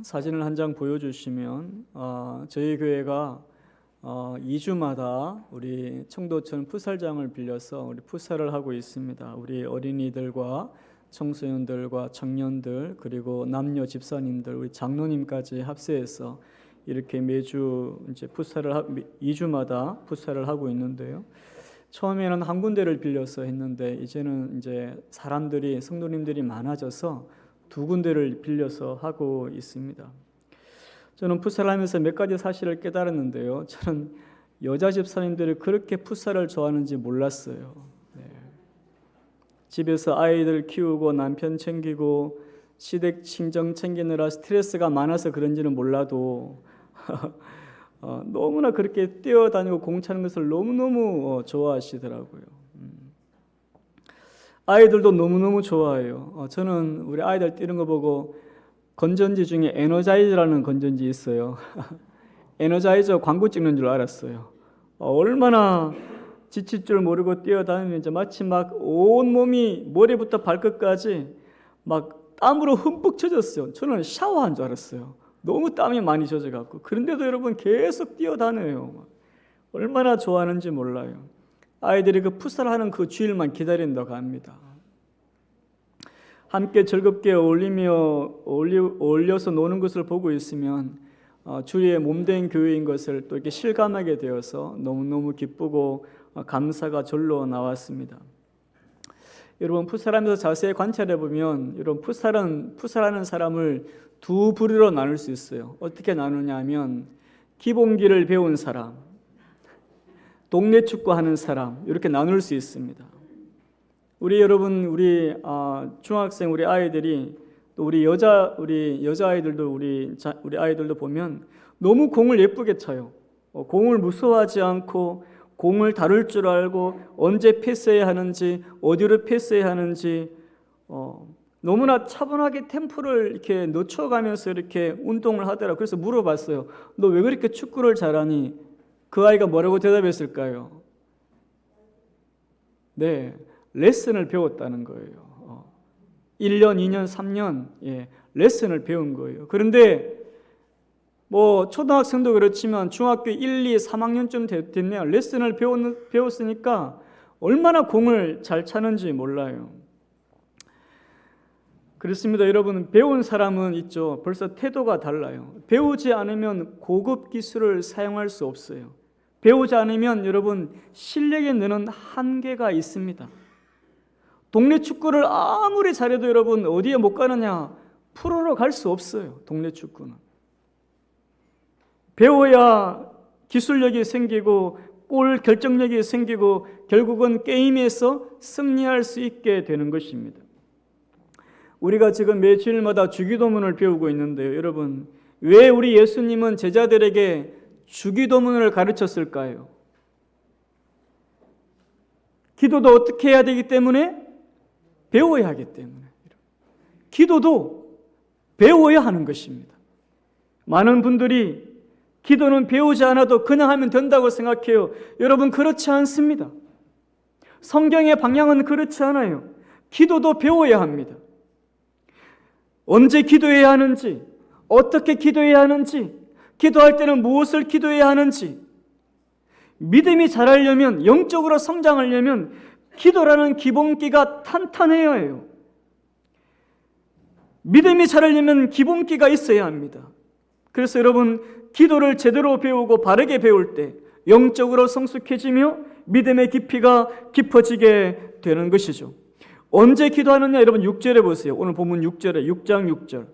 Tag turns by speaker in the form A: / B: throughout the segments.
A: 사진을 한 장 보여주시면 저희 교회가 2주마다 우리 청도천 풋살장을 빌려서 우리 풋살을 하고 있습니다. 우리 어린이들과 청소년들과 청년들 그리고 남녀 집사님들 우리 장로님까지 합세해서 이렇게 매주 이제 2주마다 풋살을 하고 있는데요. 처음에는 한 군데를 빌려서 했는데 이제는 이제 사람들이 성도님들이 많아져서 두 군데를 빌려서 하고 있습니다. 저는 풋살하면서 몇 가지 사실을 깨달았는데요. 저는 여자 집사님들이 그렇게 풋살을 좋아하는지 몰랐어요. 집에서 아이들 키우고 남편 챙기고 시댁 친정 챙기느라 스트레스가 많아서 그런지는 몰라도 너무나 그렇게 뛰어다니고 공 차는 것을 너무너무 좋아하시더라고요. 아이들도 너무너무 좋아해요. 저는 우리 아이들 뛰는 거 보고 건전지 중에 에너자이저라는 건전지 있어요. 에너자이저 광고 찍는 줄 알았어요. 얼마나 지칠 줄 모르고 뛰어다니면서 마치 막 온몸이 머리부터 발끝까지 막 땀으로 흠뻑 젖었어요. 저는 샤워한 줄 알았어요. 너무 땀이 많이 젖어갖고. 그런데도 여러분 계속 뛰어다녀요. 얼마나 좋아하는지 몰라요. 아이들이 그 풋살하는 그 주일만 기다린다고 합니다. 함께 즐겁게 어울려서 노는 것을 보고 있으면 주의 몸된 교회인 것을 또 이렇게 실감하게 되어서 너무너무 기쁘고 감사가 절로 나왔습니다. 여러분 풋살하면서 자세히 관찰해 보면 여러분 풋살하는 사람을 두 부류로 나눌 수 있어요. 어떻게 나누냐 하면 기본기를 배운 사람, 동네 축구하는 사람 이렇게 나눌 수 있습니다. 우리 중학생 우리 아이들이 또 우리 여자 아이들도 우리 아이들도 보면 너무 공을 예쁘게 차요. 공을 무서워하지 않고 공을 다룰 줄 알고 언제 패스해야 하는지 어디로 패스해야 하는지 너무나 차분하게 템포를 이렇게 늦춰가면서 이렇게 운동을 하더라고요. 그래서 물어봤어요. 너 왜 그렇게 축구를 잘하니? 그 아이가 뭐라고 대답했을까요? 네, 레슨을 배웠다는 거예요. 1년, 2년, 3년 레슨을 배운 거예요. 그런데 뭐 초등학생도 그렇지만 중학교 1, 2, 3학년쯤 되면 레슨을 배웠으니까 얼마나 공을 잘 차는지 몰라요. 그렇습니다. 여러분 배운 사람은 있죠. 벌써 태도가 달라요. 배우지 않으면 고급 기술을 사용할 수 없어요. 배우지 않으면 여러분 실력에 느는 한계가 있습니다. 동네 축구를 아무리 잘해도 여러분 어디에 못 가느냐? 프로로 갈 수 없어요. 동네 축구는. 배워야 기술력이 생기고 골 결정력이 생기고 결국은 게임에서 승리할 수 있게 되는 것입니다. 우리가 지금 매주일마다 주기도문을 배우고 있는데요. 여러분 왜 우리 예수님은 제자들에게 주기도문을 가르쳤을까요? 기도도 어떻게 해야 되기 때문에? 배워야 하기 때문에. 기도도 배워야 하는 것입니다. 많은 분들이 기도는 배우지 않아도 그냥 하면 된다고 생각해요. 여러분 그렇지 않습니다. 성경의 방향은 그렇지 않아요. 기도도 배워야 합니다. 언제 기도해야 하는지, 어떻게 기도해야 하는지, 기도할 때는 무엇을 기도해야 하는지, 믿음이 자라려면, 영적으로 성장하려면 기도라는 기본기가 탄탄해야 해요. 믿음이 자라려면 기본기가 있어야 합니다. 그래서 여러분 기도를 제대로 배우고 바르게 배울 때 영적으로 성숙해지며 믿음의 깊이가 깊어지게 되는 것이죠. 언제 기도하느냐? 여러분 6절에 보세요. 오늘 본문 6절에 6장 6절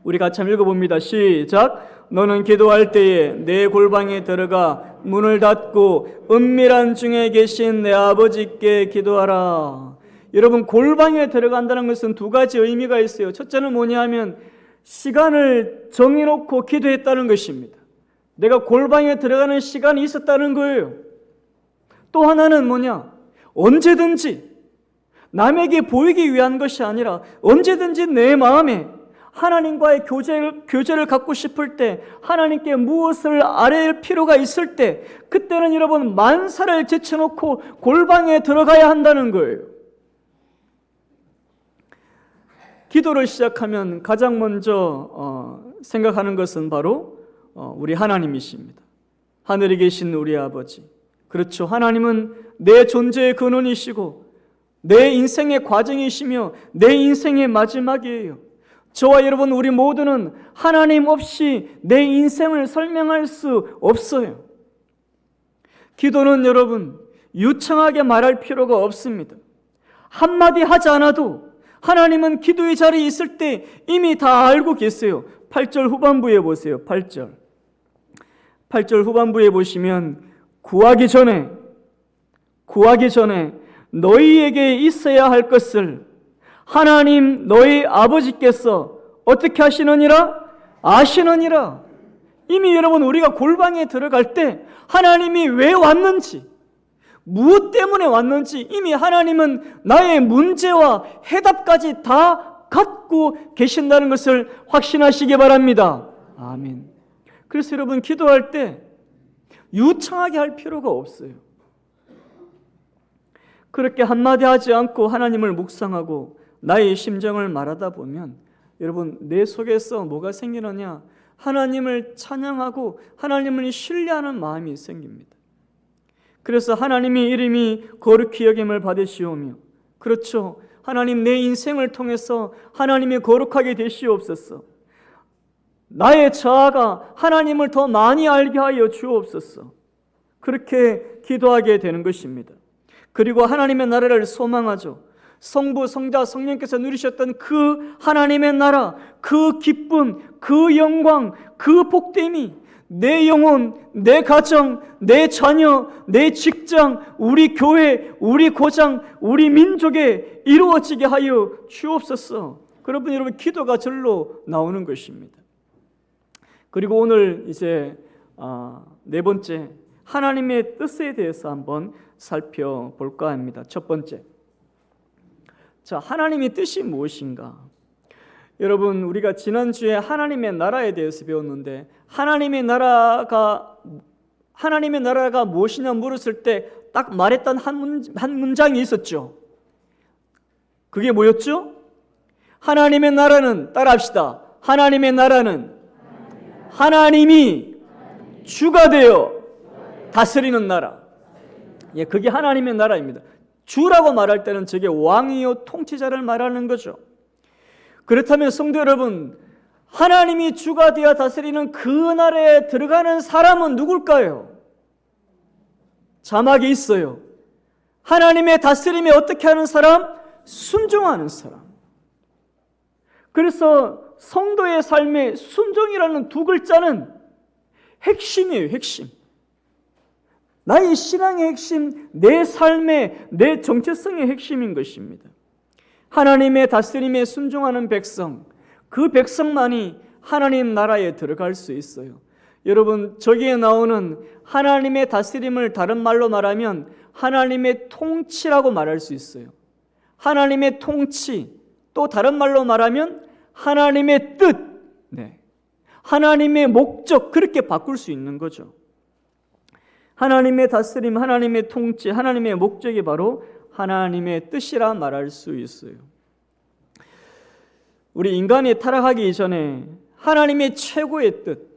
A: 우리 같이 한번 읽어봅니다. 시작. 너는 기도할 때에 내 골방에 들어가 문을 닫고 은밀한 중에 계신 내 아버지께 기도하라. 여러분 골방에 들어간다는 것은 두 가지 의미가 있어요. 첫째는 뭐냐 하면 시간을 정해놓고 기도했다는 것입니다. 내가 골방에 들어가는 시간이 있었다는 거예요. 또 하나는 뭐냐? 언제든지 남에게 보이기 위한 것이 아니라 언제든지 내 마음에 하나님과의 교제를 갖고 싶을 때, 하나님께 무엇을 아뢰일 필요가 있을 때, 그때는 여러분 만사를 제쳐놓고 골방에 들어가야 한다는 거예요. 기도를 시작하면 가장 먼저 생각하는 것은 바로 우리 하나님이십니다. 하늘에 계신 우리 아버지. 그렇죠. 하나님은 내 존재의 근원이시고 내 인생의 과정이시며 내 인생의 마지막이에요. 저와 여러분 우리 모두는 하나님 없이 내 인생을 설명할 수 없어요. 기도는 여러분 유창하게 말할 필요가 없습니다. 한마디 하지 않아도 하나님은 기도의 자리에 있을 때 이미 다 알고 계세요. 8절 후반부에 보세요. 8절 후반부에 보시면 구하기 전에 너희에게 있어야 할 것을 하나님 너희 아버지께서 어떻게 하시느니라? 아시느니라. 이미 여러분 우리가 골방에 들어갈 때 하나님이 왜 왔는지, 무엇 때문에 왔는지 이미 하나님은 나의 문제와 해답까지 다 갖고 계신다는 것을 확신하시기 바랍니다. 아멘. 그래서 여러분 기도할 때 유창하게 할 필요가 없어요. 그렇게 한마디 하지 않고 하나님을 묵상하고 나의 심정을 말하다 보면 여러분 내 속에서 뭐가 생기느냐? 하나님을 찬양하고 하나님을 신뢰하는 마음이 생깁니다. 그래서 하나님의 이름이 거룩히 여김을 받으시오며, 그렇죠, 하나님 내 인생을 통해서 하나님이 거룩하게 되시옵소서. 나의 자아가 하나님을 더 많이 알게 하여 주옵소서. 그렇게 기도하게 되는 것입니다. 그리고 하나님의 나라를 소망하죠. 성부, 성자, 성령께서 누리셨던 그 하나님의 나라, 그 기쁨, 그 영광, 그 복됨이 내 영혼, 내 가정, 내 자녀, 내 직장, 우리 교회, 우리 고장, 우리 민족에 이루어지게 하여 주옵소서. 여러분 기도가 절로 나오는 것입니다. 그리고 오늘 이제 네 번째, 하나님의 뜻에 대해서 한번 살펴볼까 합니다. 첫 번째, 자, 하나님의 뜻이 무엇인가? 여러분 우리가 지난주에 하나님의 나라에 대해서 배웠는데 하나님의 나라가 무엇이냐 물었을 때 딱 말했던 한 문장이 있었죠. 그게 뭐였죠? 하나님의 나라는, 따라합시다, 하나님의 나라는 하나님이 주가 되어 다스리는 나라. 예, 그게 하나님의 나라입니다. 주라고 말할 때는 저게 왕이요 통치자를 말하는 거죠. 그렇다면 성도 여러분, 하나님이 주가 되어 다스리는 그 나라에 들어가는 사람은 누굴까요? 자막이 있어요. 하나님의 다스림에 어떻게 하는 사람? 순종하는 사람. 그래서 성도의 삶에 순종이라는 두 글자는 핵심이에요. 핵심. 나의 신앙의 핵심, 내 삶의, 내 정체성의 핵심인 것입니다. 하나님의 다스림에 순종하는 백성, 그 백성만이 하나님 나라에 들어갈 수 있어요. 여러분 저기에 나오는 하나님의 다스림을 다른 말로 말하면 하나님의 통치라고 말할 수 있어요. 하나님의 통치, 또 다른 말로 말하면 하나님의 뜻, 하나님의 목적, 그렇게 바꿀 수 있는 거죠. 하나님의 다스림, 하나님의 통치, 하나님의 목적이 바로 하나님의 뜻이라 말할 수 있어요. 우리 인간이 타락하기 이전에 하나님의 최고의 뜻,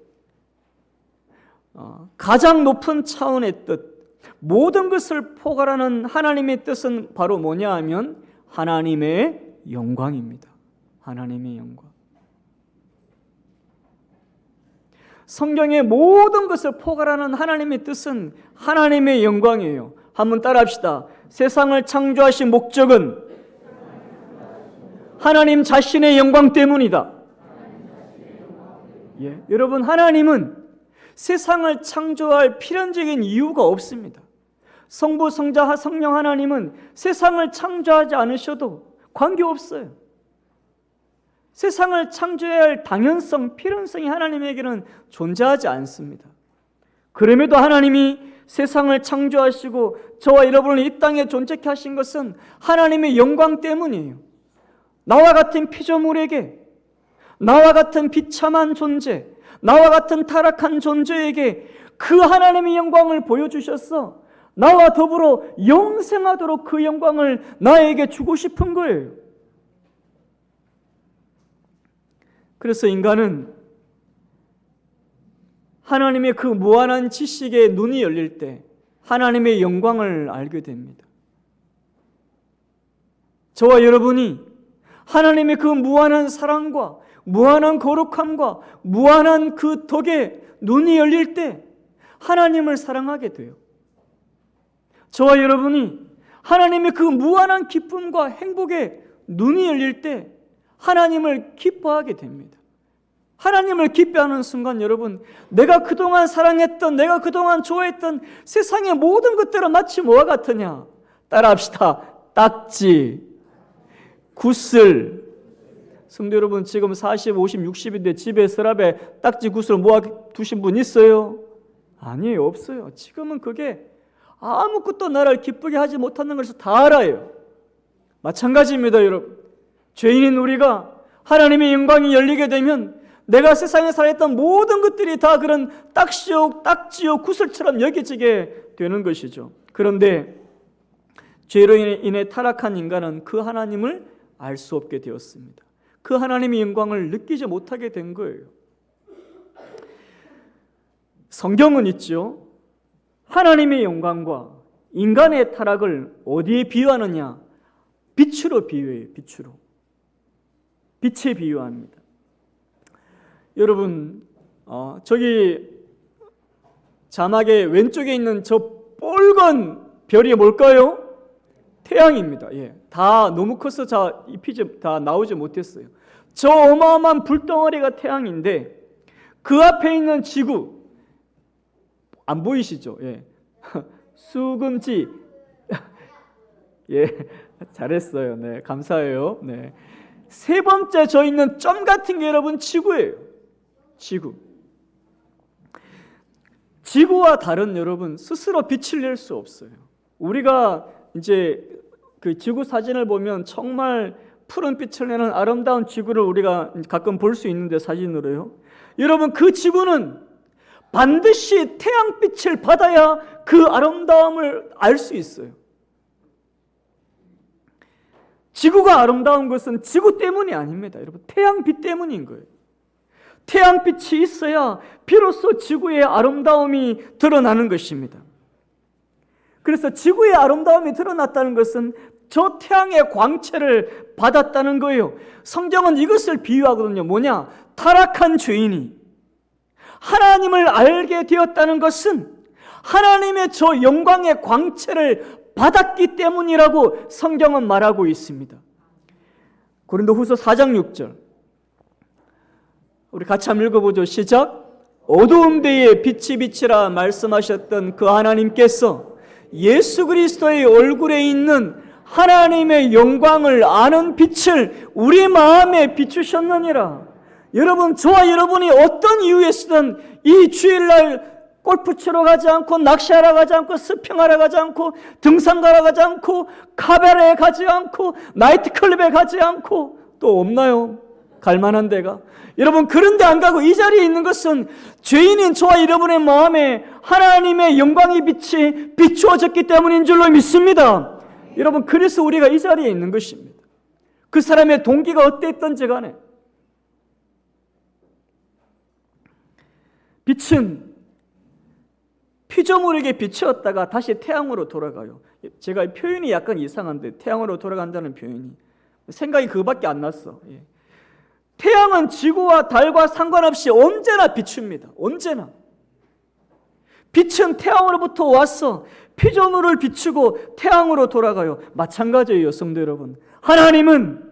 A: 가장 높은 차원의 뜻, 모든 것을 포괄하는 하나님의 뜻은 바로 뭐냐 하면 하나님의 영광입니다. 하나님의 영광. 성경의 모든 것을 포괄하는 하나님의 뜻은 하나님의 영광이에요. 한번 따라합시다. 세상을 창조하신 목적은 하나님 자신의 영광 때문이다. 예, 여러분 하나님은 세상을 창조할 필연적인 이유가 없습니다. 성부, 성자, 성령 하나님은 세상을 창조하지 않으셔도 관계없어요. 세상을 창조해야 할 당연성, 필연성이 하나님에게는 존재하지 않습니다. 그럼에도 하나님이 세상을 창조하시고 저와 여러분을 이 땅에 존재케 하신 것은 하나님의 영광 때문이에요. 나와 같은 피조물에게, 나와 같은 비참한 존재, 나와 같은 타락한 존재에게 그 하나님의 영광을 보여주셔서 나와 더불어 영생하도록 그 영광을 나에게 주고 싶은 거예요. 그래서 인간은 하나님의 그 무한한 지식에 눈이 열릴 때 하나님의 영광을 알게 됩니다. 저와 여러분이 하나님의 그 무한한 사랑과 무한한 거룩함과 무한한 그 덕에 눈이 열릴 때 하나님을 사랑하게 돼요. 저와 여러분이 하나님의 그 무한한 기쁨과 행복에 눈이 열릴 때 하나님을 기뻐하게 됩니다. 하나님을 기뻐하는 순간 여러분, 내가 그동안 사랑했던, 내가 그동안 좋아했던 세상의 모든 것들은 마치 뭐와 같으냐? 따라합시다. 딱지, 구슬. 성도 여러분, 지금 40, 50, 60인데 집에 서랍에 딱지, 구슬 모아 두신 분 있어요? 아니에요, 없어요. 지금은 그게 아무것도 나를 기쁘게 하지 못하는 것을 다 알아요. 마찬가지입니다, 여러분. 죄인인 우리가 하나님의 영광이 열리게 되면 내가 세상에 살았던 모든 것들이 다 그런 딱지요, 구슬처럼 여겨지게 되는 것이죠. 그런데 죄로 인해 타락한 인간은 그 하나님을 알 수 없게 되었습니다. 그 하나님의 영광을 느끼지 못하게 된 거예요. 성경은 있죠. 하나님의 영광과 인간의 타락을 어디에 비유하느냐? 빛으로 비유해요. 빛으로. 빛에 비유합니다. 여러분, 저기 자막의 왼쪽에 있는 저 빨간 별이 뭘까요? 태양입니다. 예, 다 너무 커서 다 나오지 못했어요. 저 어마어마한 불덩어리가 태양인데 그 앞에 있는 지구 안 보이시죠? 예, 수금지. 예, 잘했어요. 네, 감사해요. 네, 세 번째 저 있는 점 같은 게 여러분 지구예요. 지구와 다른 여러분 스스로 빛을 낼 수 없어요. 우리가 이제 그 지구 사진을 보면 정말 푸른 빛을 내는 아름다운 지구를 우리가 가끔 볼 수 있는데 사진으로요. 여러분 그 지구는 반드시 태양빛을 받아야 그 아름다움을 알 수 있어요. 지구가 아름다운 것은 지구 때문이 아닙니다. 여러분 태양빛 때문인 거예요. 태양빛이 있어야 비로소 지구의 아름다움이 드러나는 것입니다. 그래서 지구의 아름다움이 드러났다는 것은 저 태양의 광채를 받았다는 거예요. 성경은 이것을 비유하거든요. 뭐냐? 타락한 죄인이 하나님을 알게 되었다는 것은 하나님의 저 영광의 광채를 받았기 때문이라고 성경은 말하고 있습니다. 고린도후서 4장 6절 우리 같이 한번 읽어보죠. 시작. 어두운 데에 빛이 비치라 말씀하셨던 그 하나님께서 예수 그리스도의 얼굴에 있는 하나님의 영광을 아는 빛을 우리 마음에 비추셨느니라. 여러분, 저와 여러분이 어떤 이유에서든 이 주일날 골프 치러 가지 않고 낚시하러 가지 않고 스핑하러 가지 않고 등산 가러 가지 않고 카바레에 가지 않고 나이트클럽에 가지 않고 또 없나요? 갈만한 데가. 여러분 그런데 안 가고 이 자리에 있는 것은 죄인인 저와 여러분의 마음에 하나님의 영광의 빛이 비추어졌기 때문인 줄로 믿습니다. 여러분 그래서 우리가 이 자리에 있는 것입니다. 그 사람의 동기가 어땠던지 간에 빛은 피조물에게 비추었다가 다시 태양으로 돌아가요. 제가 표현이 약간 이상한데 태양으로 돌아간다는 표현이 생각이 그거밖에 안 났어. 예. 태양은 지구와 달과 상관없이 언제나 비춥니다. 언제나. 빛은 태양으로부터 와서 피조물을 비추고 태양으로 돌아가요. 마찬가지예요, 성도 여러분. 하나님은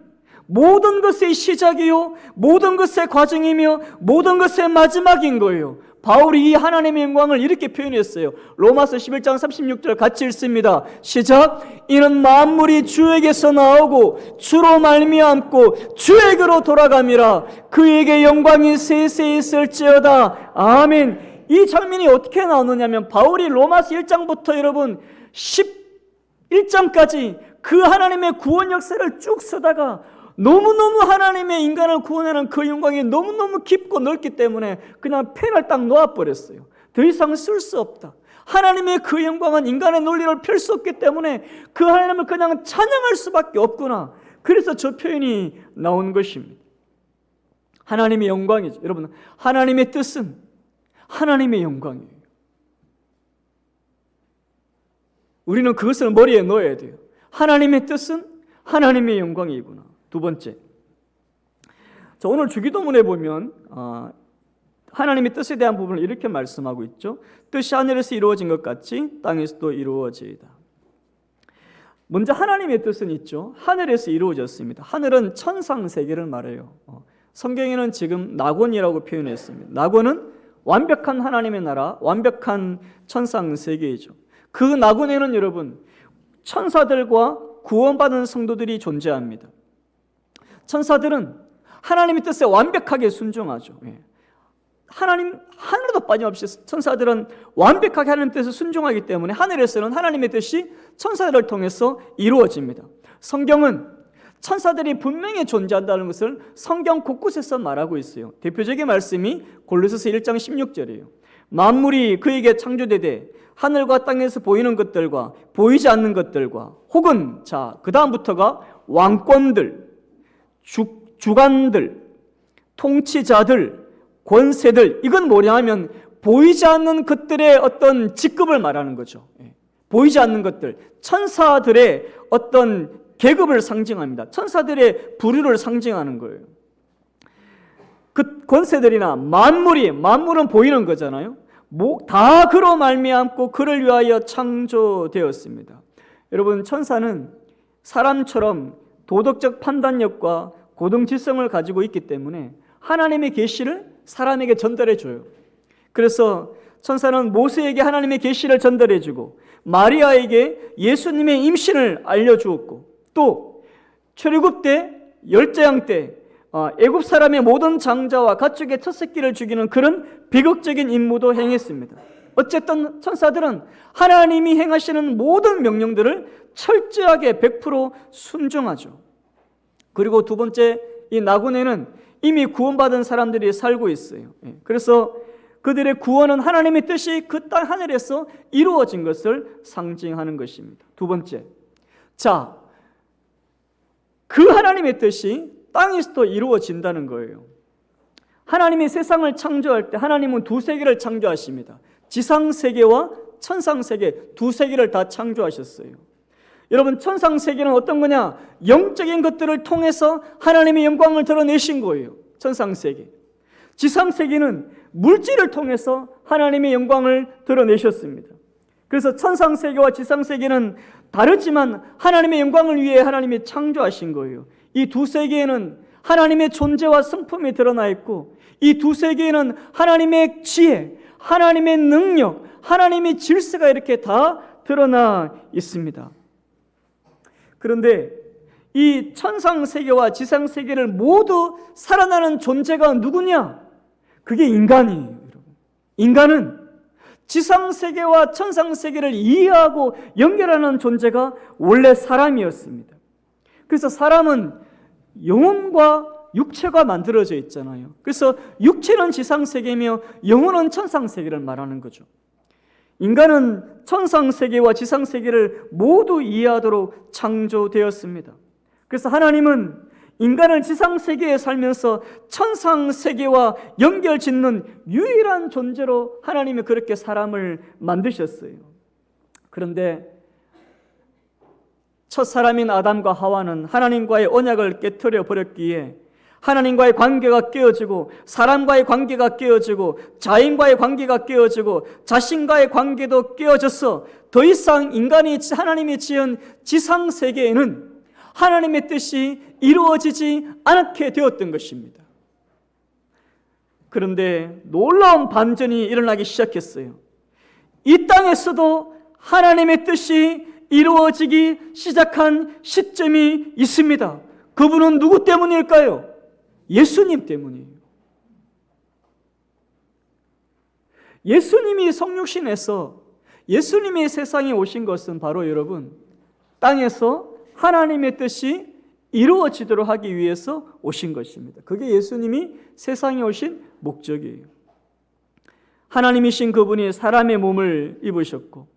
A: 모든 것의 시작이요, 모든 것의 과정이며 모든 것의 마지막인 거예요. 바울이 이 하나님의 영광을 이렇게 표현했어요. 로마서 11장 36절 같이 읽습니다. 시작. 이는 만물이 주에게서 나오고 주로 말미암고 주에게로 돌아감이라. 그에게 영광이 세세히 있을지어다. 아멘. 이 장면이 어떻게 나오느냐면 바울이 로마서 1장부터 여러분 11장까지 그 하나님의 구원 역사를 쭉 쓰다가 너무너무 하나님의 인간을 구원하는 그 영광이 너무너무 깊고 넓기 때문에 그냥 펜을 딱 놓아버렸어요. 더 이상 쓸 수 없다. 하나님의 그 영광은 인간의 논리를 펼 수 없기 때문에 그 하나님을 그냥 찬양할 수밖에 없구나. 그래서 저 표현이 나온 것입니다. 하나님의 영광이죠. 여러분, 하나님의 뜻은 하나님의 영광이에요. 우리는 그것을 머리에 넣어야 돼요. 하나님의 뜻은 하나님의 영광이구나. 두 번째, 자, 오늘 주기도문에 보면 하나님의 뜻에 대한 부분을 이렇게 말씀하고 있죠. 뜻이 하늘에서 이루어진 것 같이 땅에서도 이루어지이다. 먼저 하나님의 뜻은 있죠. 하늘에서 이루어졌습니다. 하늘은 천상 세계를 말해요. 성경에는 지금 낙원이라고 표현했습니다. 낙원은 완벽한 하나님의 나라, 완벽한 천상 세계이죠. 그 낙원에는 여러분, 천사들과 구원받은 성도들이 존재합니다. 천사들은 하나님의 뜻에 완벽하게 순종하죠. 하나님 하나도 빠짐없이 천사들은 완벽하게 하나님 뜻에 순종하기 때문에 하늘에서는 하나님의 뜻이 천사들을 통해서 이루어집니다. 성경은 천사들이 분명히 존재한다는 것을 성경 곳곳에서 말하고 있어요. 대표적인 말씀이 골로새서 1장 16절이에요. 만물이 그에게 창조되되 하늘과 땅에서 보이는 것들과 보이지 않는 것들과 혹은 그 다음부터가 왕권들, 주관들, 통치자들, 권세들, 이건 뭐냐 하면 보이지 않는 것들의 어떤 직급을 말하는 거죠. 보이지 않는 것들, 천사들의 어떤 계급을 상징합니다. 천사들의 부류를 상징하는 거예요. 그 권세들이나 만물은 보이는 거잖아요. 다 그로 말미암고 그를 위하여 창조되었습니다. 여러분, 천사는 사람처럼 도덕적 판단력과 고등지성을 가지고 있기 때문에 하나님의 계시를 사람에게 전달해 줘요. 그래서 천사는 모세에게 하나님의 계시를 전달해 주고 마리아에게 예수님의 임신을 알려주었고 또 출애굽 때 열재앙 때 애굽 사람의 모든 장자와 가축의 첫 새끼를 죽이는 그런 비극적인 임무도 행했습니다. 어쨌든 천사들은 하나님이 행하시는 모든 명령들을 철저하게 100% 순종하죠. 그리고 두 번째, 이 낙원에는 이미 구원받은 사람들이 살고 있어요. 그래서 그들의 구원은 하나님의 뜻이 그 땅 하늘에서 이루어진 것을 상징하는 것입니다. 두 번째, 그 하나님의 뜻이 땅에서도 이루어진다는 거예요. 하나님이 세상을 창조할 때 하나님은 두 세계를 창조하십니다. 지상세계와 천상세계 두 세계를 다 창조하셨어요. 여러분, 천상세계는 어떤 거냐? 영적인 것들을 통해서 하나님의 영광을 드러내신 거예요. 천상세계. 지상세계는 물질을 통해서 하나님의 영광을 드러내셨습니다. 그래서 천상세계와 지상세계는 다르지만 하나님의 영광을 위해 하나님이 창조하신 거예요. 이 두 세계에는 하나님의 존재와 성품이 드러나 있고 이 두 세계에는 하나님의 지혜, 하나님의 능력, 하나님의 질서가 이렇게 다 드러나 있습니다. 그런데 이 천상세계와 지상세계를 모두 살아나는 존재가 누구냐? 그게 인간이에요. 인간은 지상세계와 천상세계를 이해하고 연결하는 존재가 원래 사람이었습니다. 그래서 사람은 영혼과 육체가 만들어져 있잖아요. 그래서 육체는 지상세계며 영혼은 천상세계를 말하는 거죠. 인간은 천상세계와 지상세계를 모두 이해하도록 창조되었습니다. 그래서 하나님은 인간을 지상세계에 살면서 천상세계와 연결짓는 유일한 존재로 하나님이 그렇게 사람을 만드셨어요. 그런데 첫사람인 아담과 하와는 하나님과의 언약을 깨트려 버렸기에 하나님과의 관계가 깨어지고 사람과의 관계가 깨어지고 자인과의 관계가 깨어지고 자신과의 관계도 깨어져서 더 이상 인간이 하나님이 지은 지상세계에는 하나님의 뜻이 이루어지지 않게 되었던 것입니다. 그런데 놀라운 반전이 일어나기 시작했어요. 이 땅에서도 하나님의 뜻이 이루어지기 시작한 시점이 있습니다. 그분은 누구 때문일까요? 예수님 때문이에요. 예수님이 성육신에서 예수님이 세상에 오신 것은 바로 여러분 땅에서 하나님의 뜻이 이루어지도록 하기 위해서 오신 것입니다. 그게 예수님이 세상에 오신 목적이에요. 하나님이신 그분이 사람의 몸을 입으셨고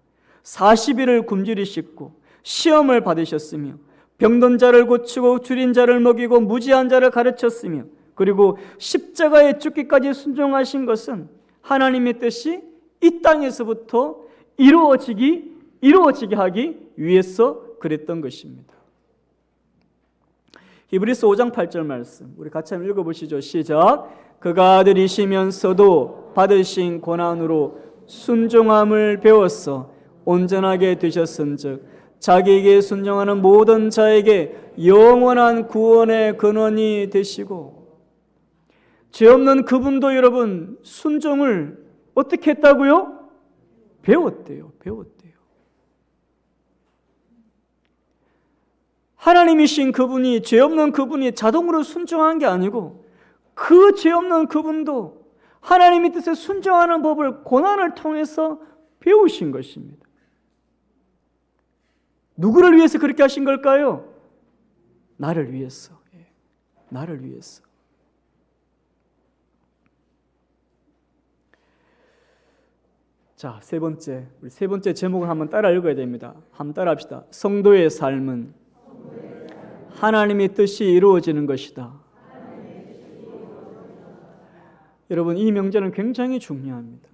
A: 40일을 굶주리 씻고 시험을 받으셨으며 병든 자를 고치고 줄인 자를 먹이고 무지한 자를 가르쳤으며 그리고 십자가에 죽기까지 순종하신 것은 하나님의 뜻이 이 땅에서부터 이루어지게 하기 위해서 그랬던 것입니다. 히브리서 5장 8절 말씀 우리 같이 한번 읽어보시죠. 시작. 그가 아들이시면서도 받으신 고난으로 순종함을 배웠어 온전하게 되셨은즉 자기에게 순종하는 모든 자에게 영원한 구원의 근원이 되시고, 죄 없는 그분도 여러분 순종을 어떻게 했다고요? 배웠대요. 하나님이신 그분이, 죄 없는 그분이 자동으로 순종한 게 아니고 그 죄 없는 그분도 하나님의 뜻에 순종하는 법을 고난을 통해서 배우신 것입니다. 누구를 위해서 그렇게 하신 걸까요? 나를 위해서. 나를 위해서. 자, 우리 세 번째 제목을 한번 따라 읽어야 됩니다. 한번 따라 합시다. 성도의 삶은 하나님의 뜻이 이루어지는 것이다. 여러분, 이 명제는 굉장히 중요합니다.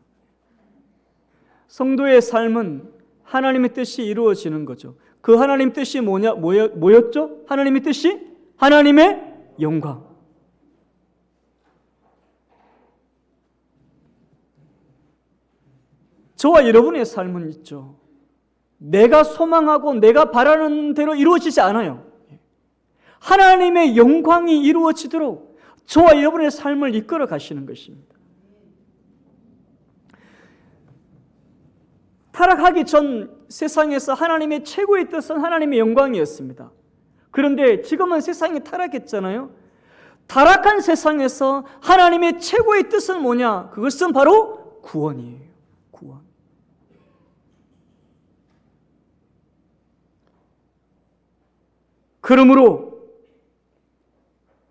A: 성도의 삶은 하나님의 뜻이 이루어지는 거죠. 그 하나님 뜻이 뭐였죠? 하나님의 뜻이 하나님의 영광. 저와 여러분의 삶은 있죠. 내가 소망하고 내가 바라는 대로 이루어지지 않아요. 하나님의 영광이 이루어지도록 저와 여러분의 삶을 이끌어 가시는 것입니다. 타락하기 전 세상에서 하나님의 최고의 뜻은 하나님의 영광이었습니다. 그런데 지금은 세상이 타락했잖아요. 타락한 세상에서 하나님의 최고의 뜻은 뭐냐? 그것은 바로 구원이에요. 구원. 그러므로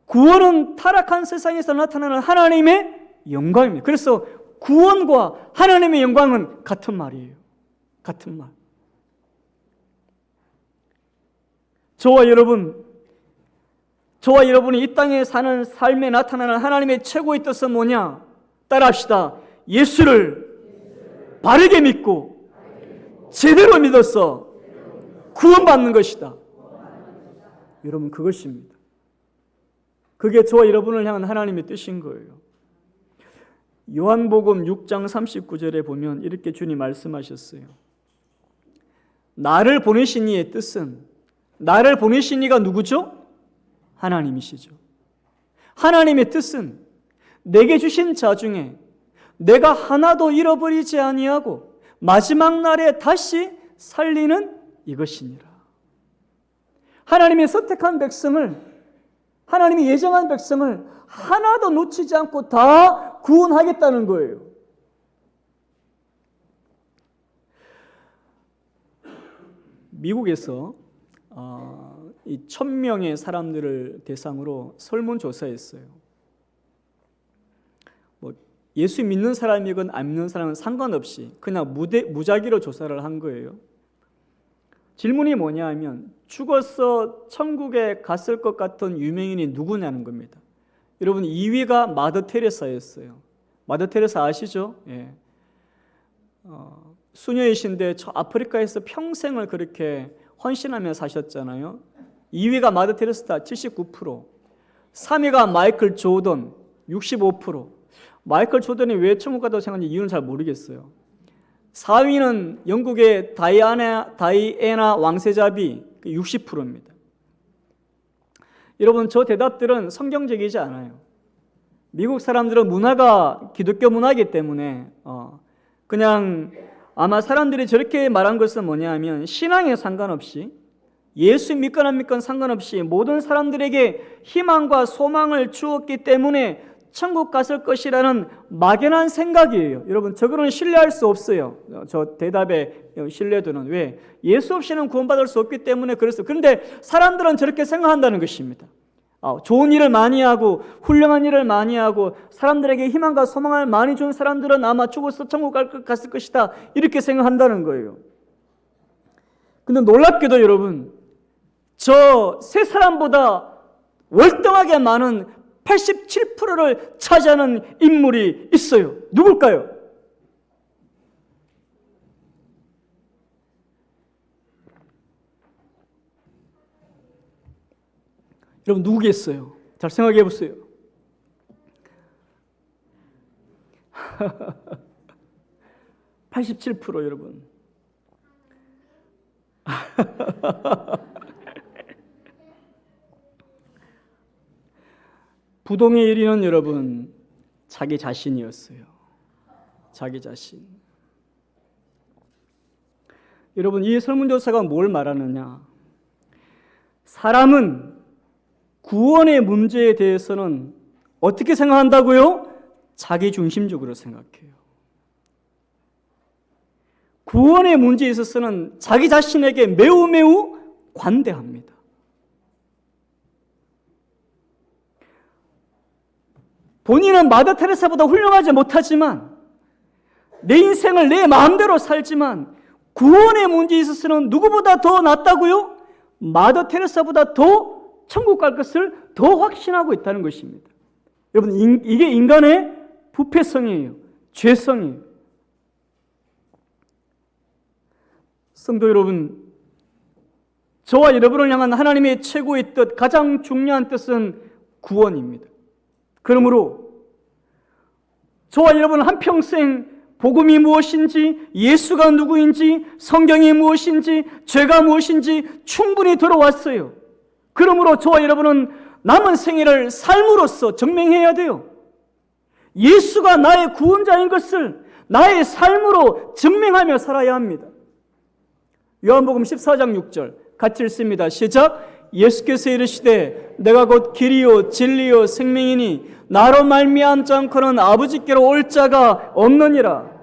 A: 구원은 타락한 세상에서 나타나는 하나님의 영광입니다. 그래서 구원과 하나님의 영광은 같은 말이에요. 같은 말. 저와 여러분이 이 땅에 사는 삶에 나타나는 하나님의 최고의 뜻은 뭐냐? 따라합시다. 예수를 바르게 믿고 제대로 믿어서 구원받는 것이다. 여러분, 그것입니다. 그게 저와 여러분을 향한 하나님의 뜻인 거예요. 요한복음 6장 39절에 보면 이렇게 주님 말씀하셨어요. 나를 보내신 이의 뜻은, 나를 보내신 이가 누구죠? 하나님이시죠. 하나님의 뜻은 내게 주신 자 중에 내가 하나도 잃어버리지 아니하고 마지막 날에 다시 살리는 이것이니라. 하나님의 선택한 백성을, 하나님이 예정한 백성을 하나도 놓치지 않고 다 구원하겠다는 거예요. 미국에서 이 1,000명의 사람들을 대상으로 설문조사했어요. 예수 믿는 사람이건 안 믿는 사람은 상관없이 그냥 무작위로 조사를 한 거예요. 질문이 뭐냐 하면 죽어서 천국에 갔을 것 같은 유명인이 누구냐는 겁니다. 여러분, 2위가 마더 테레사였어요. 마더 테레사 아시죠? 예. 수녀이신데 저 아프리카에서 평생을 그렇게 헌신하며 사셨잖아요. 2위가 마더 테레사 79%, 3위가 마이클 조던 65%. 마이클 조던이 왜 천국 갔다고 생각하는지 이유는 잘 모르겠어요. 4위는 영국의 다이애나 왕세자비 60%입니다. 여러분, 저 대답들은 성경적이지 않아요. 미국 사람들은 문화가 기독교 문화이기 때문에 그냥 아마 사람들이 저렇게 말한 것은 뭐냐 하면 신앙에 상관없이, 예수 믿건 안 믿건 상관없이 모든 사람들에게 희망과 소망을 주었기 때문에 천국 갔을 것이라는 막연한 생각이에요. 여러분, 저거는 신뢰할 수 없어요. 저 대답의 신뢰도는. 왜? 예수 없이는 구원받을 수 없기 때문에 그랬어요. 그런데 사람들은 저렇게 생각한다는 것입니다. 좋은 일을 많이 하고 훌륭한 일을 많이 하고 사람들에게 희망과 소망을 많이 준 사람들은 아마 죽어서 천국 갔을 것이다, 이렇게 생각한다는 거예요. 근데 놀랍게도 여러분, 저 세 사람보다 월등하게 많은 87%를 차지하는 인물이 있어요. 누굴까요? 여러분 누구겠어요? 잘 생각해 보세요. (87% 여러분. 부동의 1위는 여러분 자기 자신이었어요. 자기 자신. 여러분 이 설문조사가 뭘 말하느냐? 사람은 구원의 문제에 대해서는 어떻게 생각한다고요? 자기 중심적으로 생각해요. 구원의 문제에 있어서는 자기 자신에게 매우 매우 관대합니다. 본인은 마더 테레사보다 훌륭하지 못하지만 내 인생을 내 마음대로 살지만 구원의 문제에 있어서는 누구보다 더 낫다고요? 마더 테레사보다 더 천국 갈 것을 더 확신하고 있다는 것입니다. 여러분 이게 인간의 부패성이에요. 죄성이에요. 성도 여러분, 저와 여러분을 향한 하나님의 최고의 뜻, 가장 중요한 뜻은 구원입니다. 그러므로 저와 여러분은 한평생 복음이 무엇인지, 예수가 누구인지, 성경이 무엇인지, 죄가 무엇인지 충분히 들어왔어요. 그러므로 저와 여러분은 남은 생애를 삶으로써 증명해야 돼요. 예수가 나의 구원자인 것을 나의 삶으로 증명하며 살아야 합니다. 요한복음 14장 6절 같이 읽습니다. 시작. 예수께서 이르시되 내가 곧 길이요 진리요 생명이니 나로 말미암지 않고는 아버지께로 올 자가 없느니라.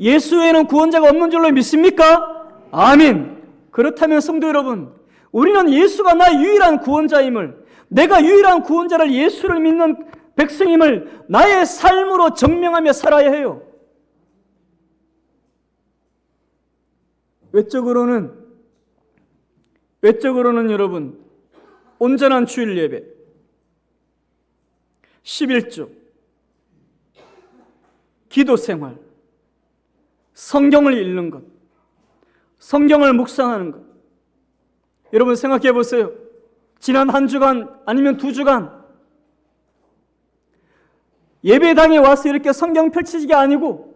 A: 예수 외에는 구원자가 없는 줄로 믿습니까? 아멘. 그렇다면 성도 여러분, 우리는 예수가 나의 유일한 구원자임을, 내가 유일한 구원자를 예수를 믿는 백성임을 나의 삶으로 증명하며 살아야 해요. 외적으로는 여러분 온전한 주일 예배, 11조, 기도 생활, 성경을 읽는 것, 성경을 묵상하는 것. 여러분 생각해 보세요. 지난 한 주간 아니면 두 주간 예배당에 와서 이렇게 성경 펼치는 게 아니고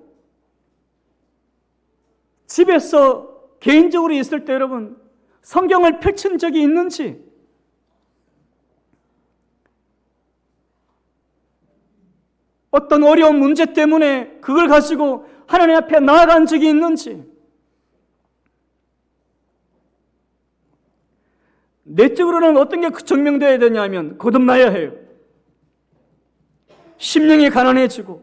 A: 집에서 개인적으로 있을 때 여러분 성경을 펼친 적이 있는지, 어떤 어려운 문제 때문에 그걸 가지고 하나님 앞에 나아간 적이 있는지, 내적으로는 어떤 게 증명되어야 되냐면 거듭나야 해요. 심령이 가난해지고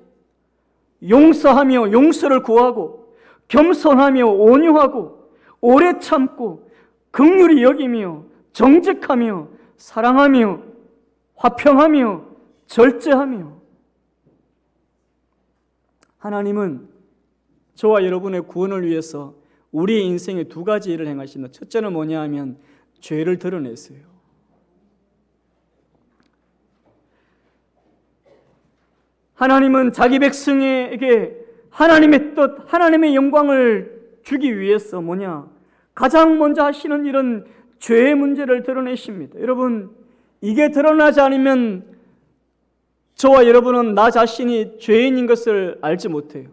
A: 용서하며 용서를 구하고 겸손하며 온유하고 오래 참고 긍휼히 여기며 정직하며 사랑하며 화평하며 절제하며. 하나님은 저와 여러분의 구원을 위해서 우리의 인생에 두 가지 일을 행하신다. 첫째는 뭐냐 하면 죄를 드러냈어요. 하나님은 자기 백성에게 하나님의 뜻, 하나님의 영광을 주기 위해서 뭐냐? 가장 먼저 하시는 일은 죄의 문제를 드러내십니다. 여러분, 이게 드러나지 않으면 저와 여러분은 나 자신이 죄인인 것을 알지 못해요.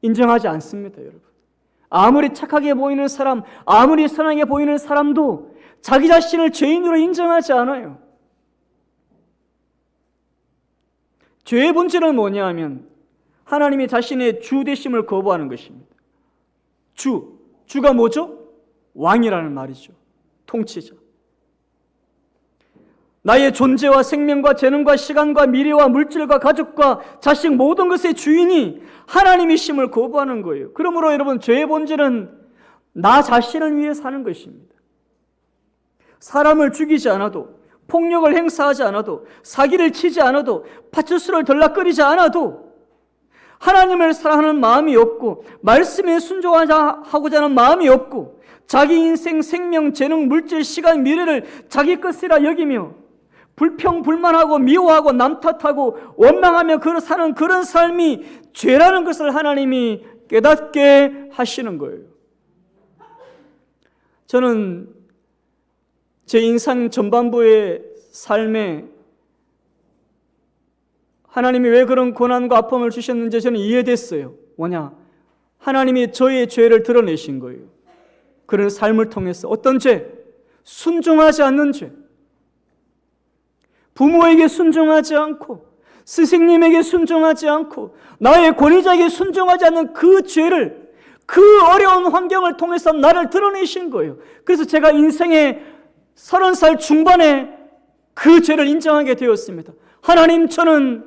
A: 인정하지 않습니다, 여러분. 아무리 착하게 보이는 사람, 아무리 선하게 보이는 사람도 자기 자신을 죄인으로 인정하지 않아요. 죄의 본질은 뭐냐 하면 하나님이 자신의 주 되심을 거부하는 것입니다. 주가 뭐죠? 왕이라는 말이죠. 통치자. 나의 존재와 생명과 재능과 시간과 미래와 물질과 가족과 자식 모든 것의 주인이 하나님이심을 거부하는 거예요. 그러므로 여러분, 죄의 본질은 나 자신을 위해 사는 것입니다. 사람을 죽이지 않아도, 폭력을 행사하지 않아도, 사기를 치지 않아도, 파출소를 들락거리지 않아도 하나님을 사랑하는 마음이 없고 말씀에 순종하고자 하는 마음이 없고 자기 인생, 생명, 재능, 물질, 시간, 미래를 자기 것이라 여기며 불평불만하고 미워하고 남 탓하고 원망하며 사는 그런 삶이 죄라는 것을 하나님이 깨닫게 하시는 거예요. 저는 제 인생 전반부의 삶에 하나님이 왜 그런 고난과 아픔을 주셨는지 저는 이해됐어요. 뭐냐? 하나님이 저의 죄를 드러내신 거예요. 그런 삶을 통해서 어떤 죄? 순종하지 않는 죄. 부모에게 순종하지 않고 스승님에게 순종하지 않고 나의 권위자에게 순종하지 않는 그 죄를, 그 어려운 환경을 통해서 나를 드러내신 거예요. 그래서 제가 인생의 30살 중반에 그 죄를 인정하게 되었습니다. 하나님, 저는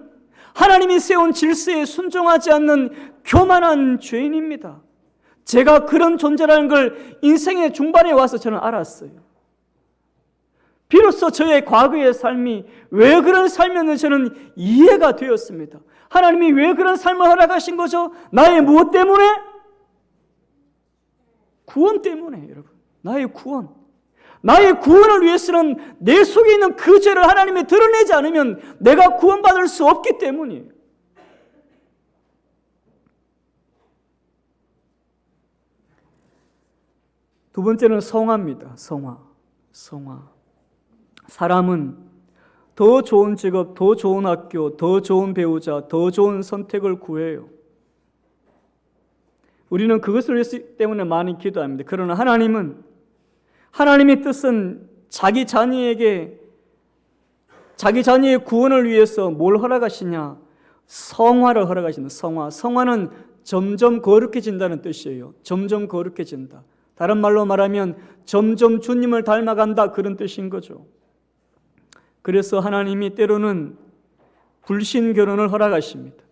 A: 하나님이 세운 질서에 순종하지 않는 교만한 죄인입니다. 제가 그런 존재라는 걸 인생의 중반에 와서 저는 알았어요. 비로소 저의 과거의 삶이 왜 그런 삶이었는지 저는 이해가 되었습니다. 하나님이 왜 그런 삶을 허락하신 거죠? 나의 무엇 때문에? 구원 때문에, 여러분. 나의 구원. 나의 구원을 위해서는 내 속에 있는 그 죄를 하나님이 드러내지 않으면 내가 구원받을 수 없기 때문이에요. 두 번째는 성화입니다. 성화. 사람은 더 좋은 직업, 더 좋은 학교, 더 좋은 배우자, 더 좋은 선택을 구해요. 우리는 그것을 위해서 때문에 많이 기도합니다. 그러나 하나님의 뜻은 자기 자녀의 구원을 위해서 뭘 허락하시냐? 성화를 허락하시는 성화. 성화는 점점 거룩해진다는 뜻이에요. 점점 거룩해진다. 다른 말로 말하면 점점 주님을 닮아간다, 그런 뜻인 거죠. 그래서 하나님이 때로는 불신 결혼을 허락하십니다.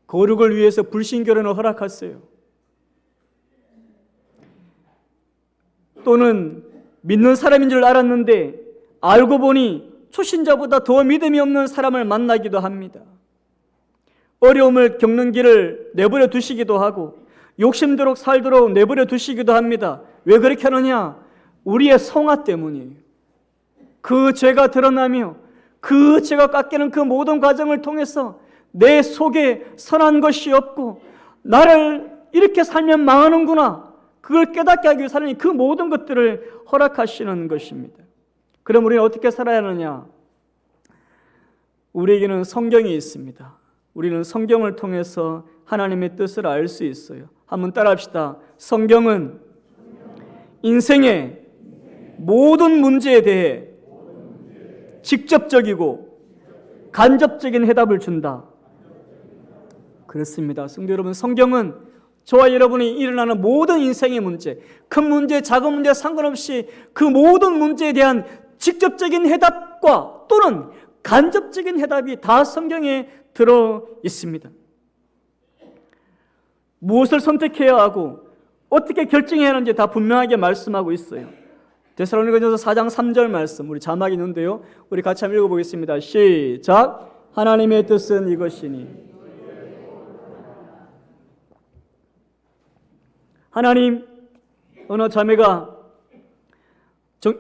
A: 거룩을 위해서 불신 결혼을 허락하세요. 또는 믿는 사람인 줄 알았는데 알고 보니 초신자보다 더 믿음이 없는 사람을 만나기도 합니다. 어려움을 겪는 길을 내버려 두시기도 하고 욕심대로 살도록 내버려 두시기도 합니다. 왜 그렇게 하느냐? 우리의 성화 때문이에요. 그 죄가 드러나며 그 죄가 깎이는 그 모든 과정을 통해서 내 속에 선한 것이 없고 나를 이렇게 살면 망하는구나, 그걸 깨닫게 하기 위해서 하나님 그 모든 것들을 허락하시는 것입니다. 그럼 우리는 어떻게 살아야 하느냐? 우리에게는 성경이 있습니다. 우리는 성경을 통해서 하나님의 뜻을 알 수 있어요. 한번 따라합시다. 성경은 인생의 모든 문제에 대해 직접적이고 간접적인 해답을 준다. 그렇습니다. 성도 여러분, 성경은 저와 여러분이 일어나는 모든 인생의 문제, 큰 문제, 작은 문제 상관없이 그 모든 문제에 대한 직접적인 해답과 또는 간접적인 해답이 다 성경에 들어 있습니다. 무엇을 선택해야 하고 어떻게 결정해야 하는지 다 분명하게 말씀하고 있어요. 데살로니가전서 4장 3절 말씀, 우리 자막이 있는데요, 우리 같이 한번 읽어보겠습니다. 시작. 하나님의 뜻은 이것이니. 하나님, 어느 자매가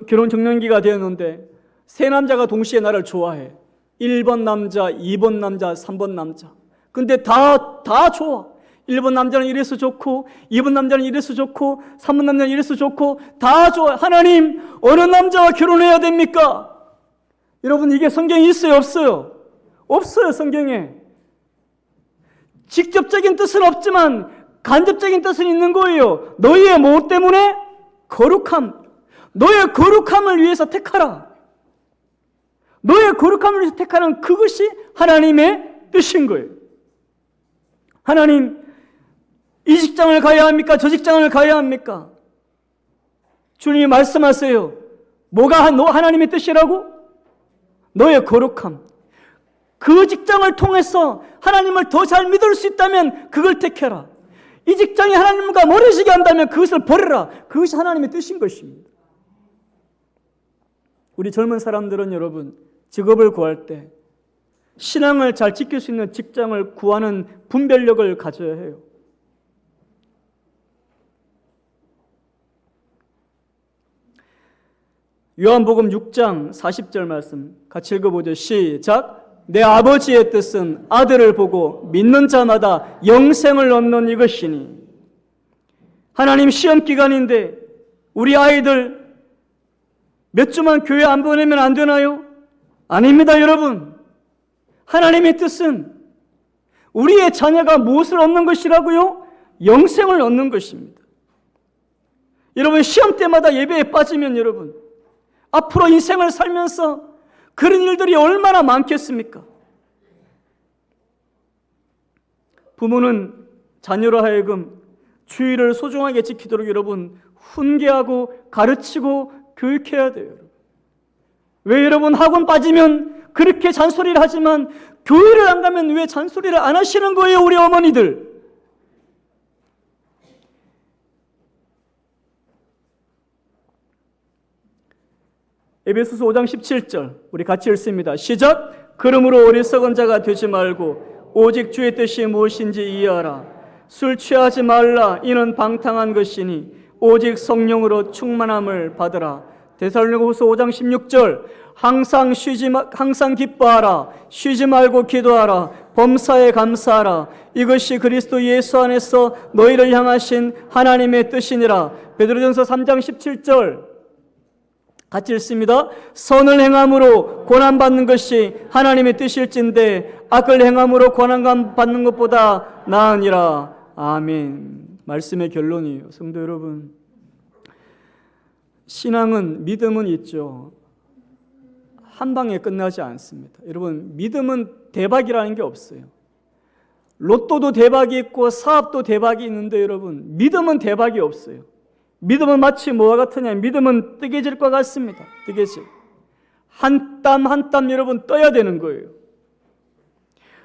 A: 결혼 정년기가 되었는데 세 남자가 동시에 나를 좋아해. 1번 남자, 2번 남자, 3번 남자. 근데 다 좋아. 1번 남자는 이래서 좋고 2번 남자는 이래서 좋고 3번 남자는 이래서 좋고 다 좋아. 하나님, 어느 남자와 결혼해야 됩니까? 여러분, 이게 성경에 있어요, 없어요? 없어요. 성경에 직접적인 뜻은 없지만 간접적인 뜻은 있는 거예요. 너희의 뭐 때문에? 거룩함. 너의 거룩함을 위해서 택하라. 너의 거룩함을 위해서 택하는 그것이 하나님의 뜻인 거예요. 하나님, 이 직장을 가야 합니까? 저 직장을 가야 합니까? 주님이 말씀하세요. 뭐가 하나님의 뜻이라고? 너의 거룩함. 그 직장을 통해서 하나님을 더 잘 믿을 수 있다면 그걸 택해라. 이 직장이 하나님과 멀어지게 한다면 그것을 버려라. 그것이 하나님의 뜻인 것입니다. 우리 젊은 사람들은 여러분, 직업을 구할 때 신앙을 잘 지킬 수 있는 직장을 구하는 분별력을 가져야 해요. 요한복음 6장 40절 말씀 같이 읽어보죠. 시작. 내 아버지의 뜻은 아들을 보고 믿는 자마다 영생을 얻는 이것이니. 하나님 시험 기간인데 우리 아이들 몇 주만 교회 안 보내면 안 되나요? 아닙니다, 여러분. 하나님의 뜻은 우리의 자녀가 무엇을 얻는 것이라고요? 영생을 얻는 것입니다. 여러분, 시험 때마다 예배에 빠지면 여러분, 앞으로 인생을 살면서 그런 일들이 얼마나 많겠습니까? 부모는 자녀로 하여금 주의를 소중하게 지키도록 여러분 훈계하고 가르치고 교육해야 돼요. 왜 여러분 학원 빠지면 그렇게 잔소리를 하지만 교회를 안 가면 왜 잔소리를 안 하시는 거예요, 우리 어머니들? 에베소서 5장 17절 우리 같이 읽습니다. 시작. 그러므로 어리석은 자가 되지 말고 오직 주의 뜻이 무엇인지 이해하라. 술 취하지 말라. 이는 방탕한 것이니 오직 성령으로 충만함을 받으라. 데살로니가후서 5장 16절 항상 기뻐하라. 쉬지 말고 기도하라. 범사에 감사하라. 이것이 그리스도 예수 안에서 너희를 향하신 하나님의 뜻이니라. 베드로전서 3장 17절 같이 읽습니다. 선을 행함으로 고난받는 것이 하나님의 뜻일진데 악을 행함으로 고난 받는 것보다 나으니라. 아멘. 말씀의 결론이에요. 성도 여러분, 신앙은 믿음은 있죠. 한 방에 끝나지 않습니다. 여러분, 믿음은 대박이라는 게 없어요. 로또도 대박이 있고 사업도 대박이 있는데 여러분, 믿음은 대박이 없어요. 믿음은 마치 뭐와 같으냐? 믿음은 뜨개질과 같습니다. 뜨개질. 한 땀 한 땀 여러분 떠야 되는 거예요.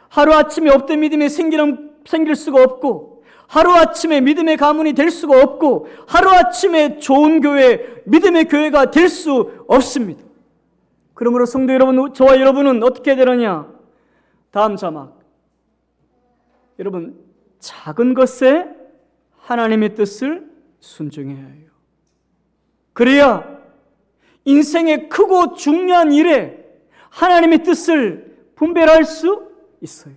A: 하루아침에 없던 믿음이 생길 수가 없고, 하루아침에 믿음의 가문이 될 수가 없고, 하루아침에 좋은 교회, 믿음의 교회가 될 수 없습니다. 그러므로 성도 여러분, 저와 여러분은 어떻게 되느냐? 다음 자막. 여러분, 작은 것에 하나님의 뜻을 순종해야 해요. 그래야 인생의 크고 중요한 일에 하나님의 뜻을 분별할 수 있어요.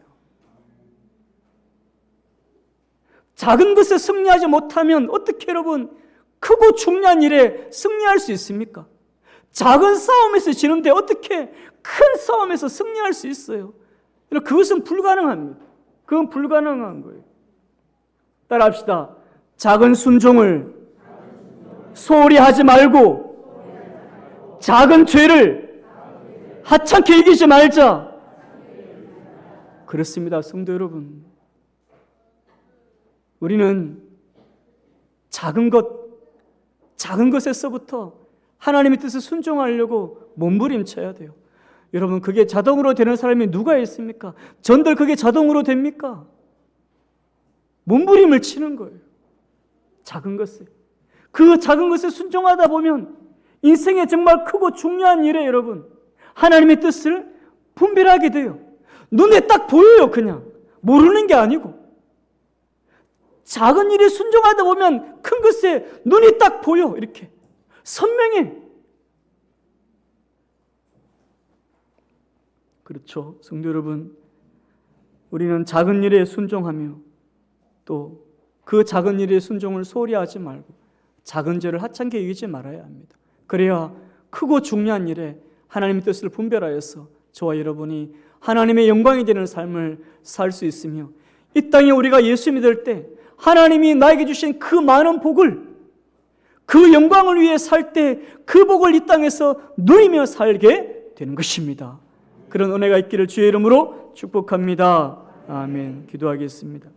A: 작은 것에 승리하지 못하면 어떻게 여러분 크고 중요한 일에 승리할 수 있습니까? 작은 싸움에서 지는데 어떻게 큰 싸움에서 승리할 수 있어요? 그것은 불가능합니다. 그건 불가능한 거예요. 따라합시다. 작은 순종을 소홀히 하지 말고 작은 죄를 하찮게 이기지 말자. 그렇습니다, 성도 여러분. 우리는 작은 것에서부터 하나님의 뜻을 순종하려고 몸부림쳐야 돼요. 여러분, 그게 자동으로 되는 사람이 누가 있습니까? 전들 그게 자동으로 됩니까? 몸부림을 치는 거예요. 작은 것에. 그 작은 것에 순종하다 보면 인생에 정말 크고 중요한 일에 여러분 하나님의 뜻을 분별하게 돼요. 눈에 딱 보여요. 그냥 모르는 게 아니고 작은 일에 순종하다 보면 큰 것에 눈이 딱 보여. 이렇게 선명해. 그렇죠, 성도 여러분. 우리는 작은 일에 순종하며 또 그 작은 일의 순종을 소홀히 하지 말고 작은 죄를 하찮게 여기지 말아야 합니다. 그래야 크고 중요한 일에 하나님의 뜻을 분별하여서 저와 여러분이 하나님의 영광이 되는 삶을 살 수 있으며 이 땅에 우리가 예수 믿을 때 하나님이 나에게 주신 그 많은 복을, 그 영광을 위해 살 때 그 복을 이 땅에서 누리며 살게 되는 것입니다. 그런 은혜가 있기를 주의 이름으로 축복합니다. 아멘. 기도하겠습니다.